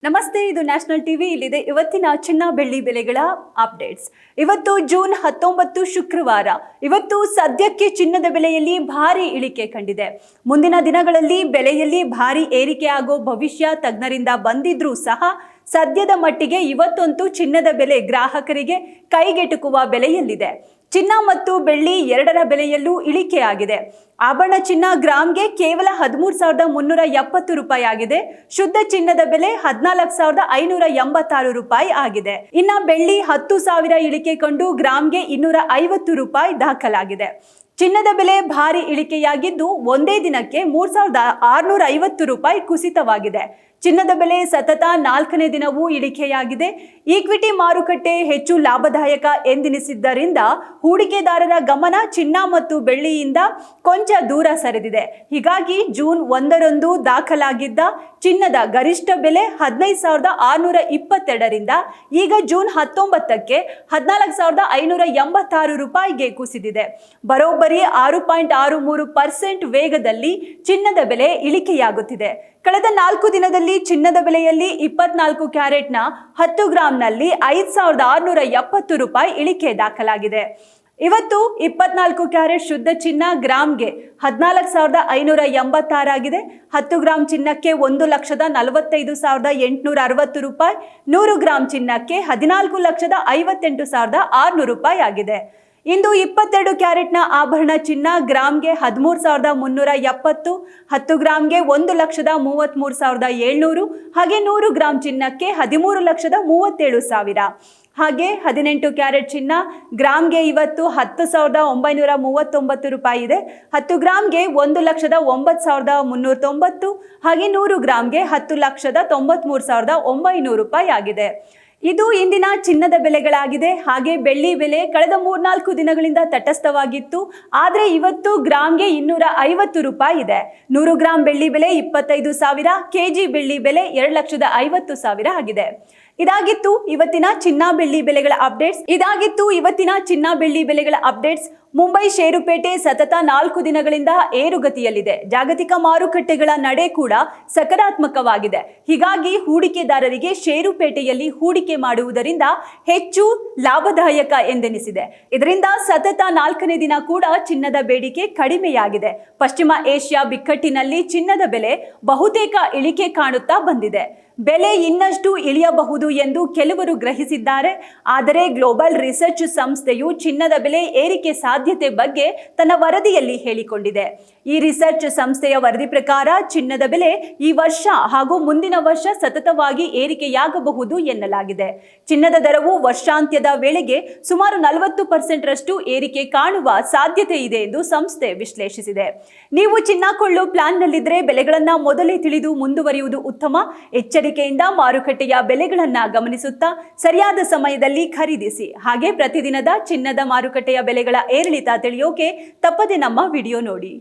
ನಮಸ್ತೆ, ಇದು national TV. ಇಲ್ಲಿದೆ ಇವತ್ತಿನ ಚಿನ್ನ ಬೆಳ್ಳಿ ಬೆಲೆಗಳ ಅಪ್ಡೇಟ್ಸ್. ಇವತ್ತು ಜೂನ್ 19 ಶುಕ್ರವಾರ. ಇವತ್ತು ಸದ್ಯಕ್ಕೆ ಚಿನ್ನದ ಬೆಲೆಯಲ್ಲಿ ಭಾರಿ ಇಳಿಕೆ ಕಂಡಿದೆ. ಮುಂದಿನ ದಿನಗಳಲ್ಲಿ ಬೆಲೆಯಲ್ಲಿ ಭಾರಿ ಏರಿಕೆ ಆಗೋ ಭವಿಷ್ಯ ತಜ್ಞರಿಂದ ಬಂದಿದ್ರೂ ಸಹ ಸದ್ಯದ ಮಟ್ಟಿಗೆ ಇವತ್ತಂತೂ ಚಿನ್ನದ ಬೆಲೆ ಗ್ರಾಹಕರಿಗೆ ಕೈಗೆಟುಕುವ ಬೆಲೆಯಲ್ಲಿದೆ. ಚಿನ್ನ ಮತ್ತು ಬೆಳ್ಳಿ ಎರಡರ ಬೆಲೆಯಲ್ಲೂ ಇಳಿಕೆ ಆಗಿದೆ. ಆಭರಣ ಚಿನ್ನ ಗ್ರಾಮ್ಗೆ ಕೇವಲ 13,370 ರೂಪಾಯಿ ಆಗಿದೆ. ಶುದ್ಧ ಚಿನ್ನದ ಬೆಲೆ 14,586 ರೂಪಾಯಿ ಆಗಿದೆ. ಇನ್ನ ಬೆಳ್ಳಿ 10,000 ಇಳಿಕೆ ಕಂಡು ಗ್ರಾಮ್ಗೆ 250 ರೂಪಾಯಿ ದಾಖಲಾಗಿದೆ. ಚಿನ್ನದ ಬೆಲೆ ಭಾರಿ ಇಳಿಕೆಯಾಗಿದ್ದು ಒಂದೇ ದಿನಕ್ಕೆ 3,650 ರೂಪಾಯಿ ಕುಸಿತವಾಗಿದೆ. ಚಿನ್ನದ ಬೆಲೆ ಸತತ 4ನೇ ದಿನವೂ ಇಳಿಕೆಯಾಗಿದೆ. ಈಕ್ವಿಟಿ ಮಾರುಕಟ್ಟೆ ಹೆಚ್ಚು ಲಾಭದಾಯಕ ಎಂದೆನಿಸಿದ್ದರಿಂದ ಹೂಡಿಕೆದಾರರ ಗಮನ ಚಿನ್ನ ಮತ್ತು ಬೆಳ್ಳಿಯಿಂದ ಕೊಂಚ ದೂರ ಸರಿದಿದೆ. ಹೀಗಾಗಿ ಜೂನ್ 1ರಂದು ದಾಖಲಾಗಿದ್ದ ಚಿನ್ನದ ಗರಿಷ್ಠ ಬೆಲೆ 15,622ರಿಂದ ಈಗ ಜೂನ್ 19ಕ್ಕೆ 14,586 ರೂಪಾಯಿಗೆ ಕುಸಿದಿದೆ. ಬರೋಬ್ಬರಿ 6.63% ವೇಗದಲ್ಲಿ ಚಿನ್ನದ ಬೆಲೆ ಇಳಿಕೆಯಾಗುತ್ತಿದೆ. ಕಳೆದ 4 ದಿನದಲ್ಲಿ ಚಿನ್ನದ ಬೆಲೆಯಲ್ಲಿ 24 ಕ್ಯಾರೆಟ್ನ 10 ಗ್ರಾಂನಲ್ಲಿ 5,670 ರೂಪಾಯಿ ಇಳಿಕೆ ದಾಖಲಾಗಿದೆ. ಇವತ್ತು 24 ಕ್ಯಾರೆಟ್ ಶುದ್ಧ ಚಿನ್ನ ಗ್ರಾಮ್ಗೆ 14,586 ಆಗಿದೆ. 10 ಗ್ರಾಂ ಚಿನ್ನಕ್ಕೆ 1,45,860 ರೂಪಾಯಿ, 100 ಗ್ರಾಂ ಚಿನ್ನಕ್ಕೆ 14,58,600 ರೂಪಾಯಿ ಆಗಿದೆ. ಇಂದು 22 ಕ್ಯಾರೆಟ್ನ ಆಭರಣ ಚಿನ್ನ ಗ್ರಾಮ್ಗೆ 13,370, 10 ಗ್ರಾಮ್ಗೆ 1,33,700, ಹಾಗೆ 100 ಗ್ರಾಂ ಚಿನ್ನಕ್ಕೆ 13,37,000. ಹಾಗೆ 18 ಕ್ಯಾರೆಟ್ ಚಿನ್ನ ಗ್ರಾಮ್ಗೆ ಇವತ್ತು 10,939 ರೂಪಾಯಿ ಇದೆ. 10 ಗ್ರಾಮ್ಗೆ 1,09,390, ಹಾಗೆ 100 ಗ್ರಾಮ್ಗೆ 10,93,900 ರೂಪಾಯಿ ಆಗಿದೆ. ಇದು ಇಂದಿನ ಚಿನ್ನದ ಬೆಲೆಗಳಾಗಿದೆ. ಹಾಗೆ ಬೆಳ್ಳಿ ಬೆಲೆ ಕಳೆದ 3-4 ದಿನಗಳಿಂದ ತಟಸ್ಥವಾಗಿತ್ತು. ಆದರೆ ಇವತ್ತು ಗ್ರಾಮ್ಗೆ 250 ರೂಪಾಯಿ ಇದೆ. 100 ಗ್ರಾಂ ಬೆಳ್ಳಿ ಬೆಲೆ 25,000, ಕೆಜಿ ಬೆಳ್ಳಿ ಬೆಲೆ 2,50,000 ಆಗಿದೆ. ಇದಾಗಿತ್ತು ಇವತ್ತಿನ ಚಿನ್ನ ಬೆಳ್ಳಿ ಬೆಲೆಗಳ ಅಪ್ಡೇಟ್ಸ್. ಮುಂಬೈ ಷೇರುಪೇಟೆ ಸತತ 4 ದಿನಗಳಿಂದ ಏರುಗತಿಯಲ್ಲಿದೆ. ಜಾಗತಿಕ ಮಾರುಕಟ್ಟೆಗಳ ನಡೆ ಕೂಡ ಸಕಾರಾತ್ಮಕವಾಗಿದೆ. ಹೀಗಾಗಿ ಹೂಡಿಕೆದಾರರಿಗೆ ಷೇರುಪೇಟೆಯಲ್ಲಿ ಹೂಡಿಕೆ ಮಾಡುವುದರಿಂದ ಹೆಚ್ಚು ಲಾಭದಾಯಕ ಎಂದೆನಿಸಿದೆ. ಇದರಿಂದ ಸತತ 4ನೇ ದಿನ ಕೂಡ ಚಿನ್ನದ ಬೇಡಿಕೆ ಕಡಿಮೆಯಾಗಿದೆ. ಪಶ್ಚಿಮ ಏಷ್ಯಾ ಬಿಕ್ಕಟ್ಟಿನಲ್ಲಿ ಚಿನ್ನದ ಬೆಲೆ ಬಹುತೇಕ ಇಳಿಕೆ ಕಾಣುತ್ತಾ ಬಂದಿದೆ. ಬೆಲೆ ಇನ್ನಷ್ಟು ಇಳಿಯಬಹುದು ಎಂದು ಕೆಲವರು ಗ್ರಹಿಸಿದ್ದಾರೆ. ಆದರೆ ಗ್ಲೋಬಲ್ ರಿಸರ್ಚ್ ಸಂಸ್ಥೆಯು ಚಿನ್ನದ ಬೆಲೆ ಏರಿಕೆ ಸಾಧ್ಯತೆ ಬಗ್ಗೆ ತನ್ನ ವರದಿಯಲ್ಲಿ ಹೇಳಿಕೊಂಡಿದೆ. ಈ ರಿಸರ್ಚ್ ಸಂಸ್ಥೆಯ ವರದಿ ಪ್ರಕಾರ ಚಿನ್ನದ ಬೆಲೆ ಈ ವರ್ಷ ಹಾಗೂ ಮುಂದಿನ ವರ್ಷ ಸತತವಾಗಿ ಏರಿಕೆಯಾಗಬಹುದು ಎನ್ನಲಾಗಿದೆ. ಚಿನ್ನದ ದರವು ವರ್ಷಾಂತ್ಯದ ವೇಳೆಗೆ ಸುಮಾರು 40% ರಷ್ಟು ಏರಿಕೆ ಕಾಣುವ ಸಾಧ್ಯತೆ ಇದೆ ಎಂದು ಸಂಸ್ಥೆ ವಿಶ್ಲೇಷಿಸಿದೆ. ನೀವು ಚಿನ್ನ ಕೊಳ್ಳೋ ಪ್ಲಾನ್ನಲ್ಲಿದ್ದರೆ ಬೆಲೆಗಳನ್ನು ಮೊದಲೇ ತಿಳಿದು ಮುಂದುವರಿಯುವುದು ಉತ್ತಮ. ಎಚ್ಚರಿಕೆಯಿಂದ ಮಾರುಕಟ್ಟೆಯ ಬೆಲೆಗಳನ್ನ ಗಮನಿಸುತ್ತಾ ಸರಿಯಾದ ಸಮಯದಲ್ಲಿ ಖರೀದಿಸಿ. ಹಾಗೆ ಪ್ರತಿದಿನದ ಚಿನ್ನದ ಮಾರುಕಟ್ಟೆಯ ಬೆಲೆಗಳ ಏರಿಳಿತ ತಿಳಿಯೋಕೆ ತಪ್ಪದೆ ನಮ್ಮ ವಿಡಿಯೋ ನೋಡಿ.